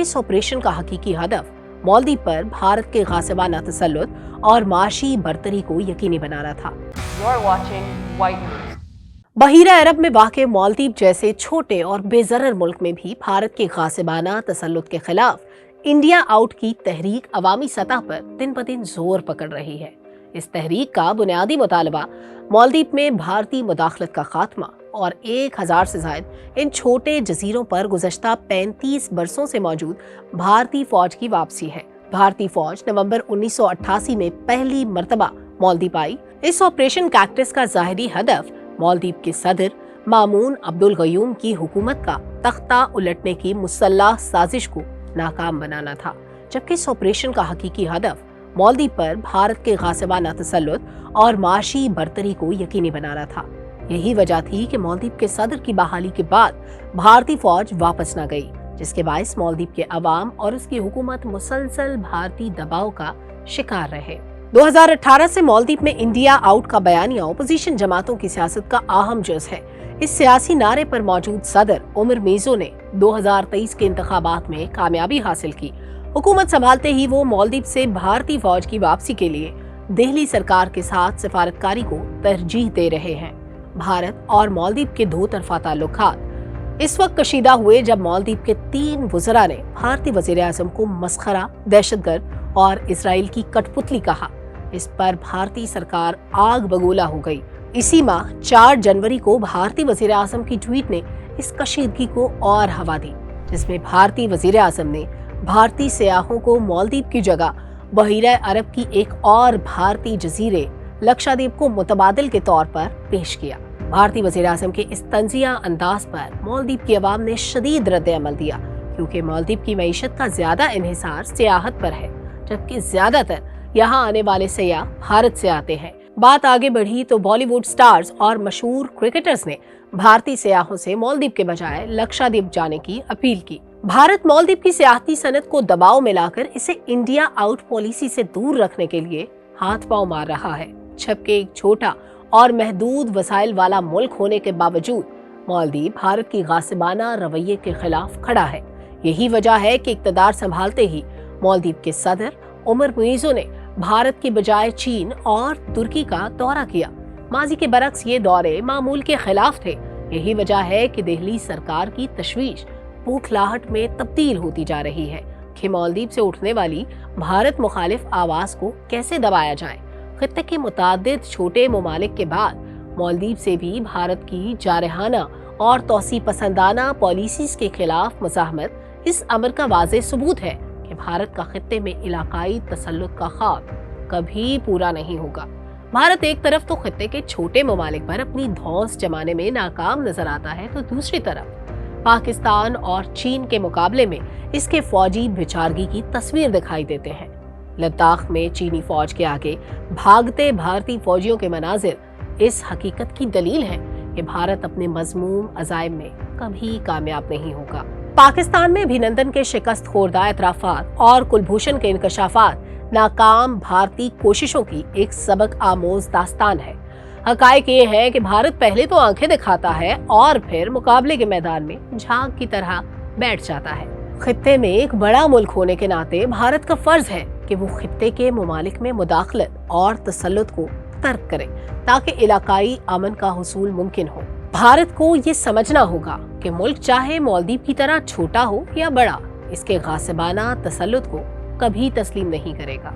जबकि इस ऑपरेशन का हकीकी हदफ मालदीव पर भारत के गासिबाना तसल्लुत और माशी बर्तरी को यकीनी बनाना था। बहीरा अरब में वाक़े मालदीव जैसे छोटे और बेज़रर मुल्क में भी भारत के गासिबाना तसल्लुत के खिलाफ इंडिया आउट की तहरीक अवामी सतह पर दिन ब दिन जोर पकड़ रही है। इस तहरीक का बुनियादी मुतालबा मालदीव में भारतीय मुदाखलत का खात्मा और 1000 से ज़ायद इन छोटे जजीरों पर गुज़श्ता 35 बरसों से मौजूद भारतीय फौज की वापसी है। भारतीय फौज नवंबर 1988 में पहली मर्तबा मालदीव आई। इस ऑपरेशन कैक्टस का ज़ाहिरी हदफ मालदीव के सदर मामून अब्दुल गयूम की हुकूमत का तख्ता उलटने की मुसल्लह साजिश को नाकाम बनाना था, जबकि इस ऑपरेशन का हकीकी हदफ मालदीव पर भारत के गासिबाना तसल्लुत और माशी बर्तरी को यकीनी बनाना था। यही वजह थी कि मालदीव के सदर की बहाली के बाद भारतीय फौज वापस न गई, जिसके बायस मालदीव के अवाम और उसकी हुकूमत मुसलसल भारतीय दबाव का शिकार रहे। 2018 से मालदीव में इंडिया आउट का बयानिया अपोजिशन जमातों की सियासत का अहम जुज़ है। इस सियासी नारे पर मौजूद सदर उमर मीज़ो ने 2023 के इंतखाबात में कामयाबी हासिल की। हुकूमत संभालते ही वो मालदीव से भारतीय फौज की वापसी के लिए दिल्ली सरकार के साथ सिफारतकारी को तरजीह दे रहे हैं। भारत और मालदीव के दो तरफा ताल्लुकात इस वक्त कशीदा हुए जब मालदीव के 3 वज़रा ने भारतीय वज़ीर आज़म को मस्खरा, दहशतगर्द और इसराइल की कठपुतली कहा। इस पर भारतीय सरकार आग बगोला हो गई। इसी माह 4 जनवरी को भारतीय वज़ीर आज़म की ट्वीट ने इस कशीदगी को और हवा दी, जिसमें भारतीय वज़ीर आज़म ने भारतीय सयाहों को मालदीव की जगह बहीरा अरब की एक और भारतीय जजीरे लक्षद्वीप को मुतबादिल के तौर पर पेश किया। भारतीय वज़ीर आज़म के इस तंजिया अंदाज पर मालदीव की आवाम ने शदीद रद्द-ए-अमल दिया, क्योंकि मालदीव की मईशत का ज्यादा इन्हिसार सियाहत पर है, जबकि ज्यादातर यहाँ आने वाले सयाह भारत से आते हैं। बात आगे बढ़ी तो बॉलीवुड स्टार्स और मशहूर क्रिकेटर्स ने भारतीय सयाहों से मालदीव के बजाय लक्षद्वीप जाने की अपील की। भारत मालदीव की सियाहती सनत को दबाव में लाकर इसे इंडिया आउट पॉलिसी से दूर रखने के लिए हाथ पांव मार रहा है। जबकि एक छोटा और महदूद वसाइल वाला मुल्क होने के बावजूद मालदीव भारत की गासिबाना रवैये के खिलाफ खड़ा है। यही वजह है कि इक़्तिदार संभालते ही मालदीव के सदर उमर मीज़ो ने भारत के बजाय चीन और तुर्की का दौरा किया। माजी के बरक्स ये दौरे मामूल के खिलाफ थे। यही वजह है कि दिल्ली सरकार की तशवीश बौखलाहट में तब्दील होती जा रही है कि मालदीव से उठने वाली भारत मुखालिफ आवाज को कैसे दबाया जाए। खित्ते के मुतादिद छोटे ममालिक के बाद मालदीव से भी भारत की जारहाना और तौसी पसंदाना पॉलिसीज के खिलाफ मुज़ाहमत इस अमर का वाज़ेह सबूत है कि भारत का खित्ते में इलाकाई तसल्लुत का ख्वाब कभी पूरा नहीं होगा। भारत एक तरफ तो खित्ते के छोटे ममालिक पर अपनी धौंस जमाने में नाकाम नजर आता है, तो दूसरी तरफ पाकिस्तान और चीन के मुकाबले में इसके फौजी बिचारगी की तस्वीर दिखाई देते हैं। लद्दाख में चीनी फौज के आगे भागते भारतीय फौजियों के मनाजिर इस हकीकत की दलील है कि भारत अपने मजमूम अज़ाइम में कभी कामयाब नहीं होगा। पाकिस्तान में अभिनंदन के शिकस्त खोरदा एतराफात और कुलभूषण के इंकशाफात नाकाम भारतीय कोशिशों की एक सबक आमोज दास्तान है। हकायक ये है कि भारत पहले तो आंखें दिखाता है और फिर मुकाबले के मैदान में झांक की तरह बैठ जाता है। खित्ते में एक बड़ा मुल्क होने के नाते भारत का फर्ज है कि वो खित्ते के ममालिक में मुदाखलत और तसल्लुत को तर्क करे, ताकि इलाकाई अमन का हुसूल मुमकिन हो। भारत को ये समझना होगा कि मुल्क चाहे मालदीव की तरह छोटा हो या बड़ा, इसके गासिबाना तसल्लुत को कभी तस्लीम नहीं करेगा।